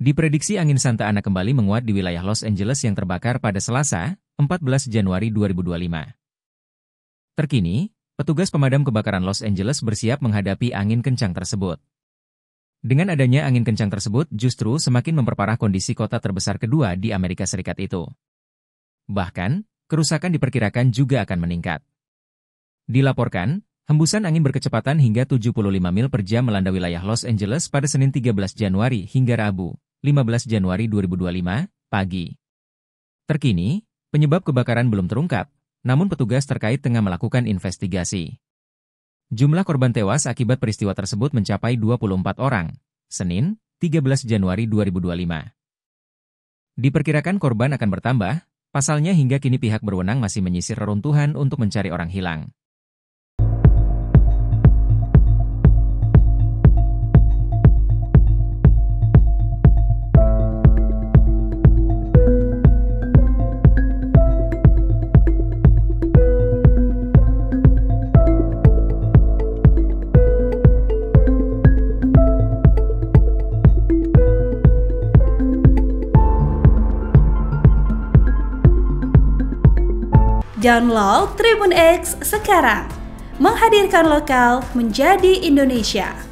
Diprediksi angin Santa Ana kembali menguat di wilayah Los Angeles yang terbakar pada Selasa, 14 Januari 2025. Terkini, petugas pemadam kebakaran Los Angeles bersiap menghadapi angin kencang tersebut. Dengan adanya angin kencang tersebut justru semakin memperparah kondisi kota terbesar kedua di Amerika Serikat itu. Bahkan, kerusakan diperkirakan juga akan meningkat. Dilaporkan, hembusan angin berkecepatan hingga 75 mil per jam melanda wilayah Los Angeles pada Senin 13 Januari hingga Rabu, 15 Januari 2025, pagi. Terkini, penyebab kebakaran belum terungkap, namun petugas terkait tengah melakukan investigasi. Jumlah korban tewas akibat peristiwa tersebut mencapai 24 orang, Senin, 13 Januari 2025. Diperkirakan korban akan bertambah, pasalnya hingga kini pihak berwenang masih menyisir reruntuhan untuk mencari orang hilang. Download Tribun X sekarang, menghadirkan lokal menjadi Indonesia.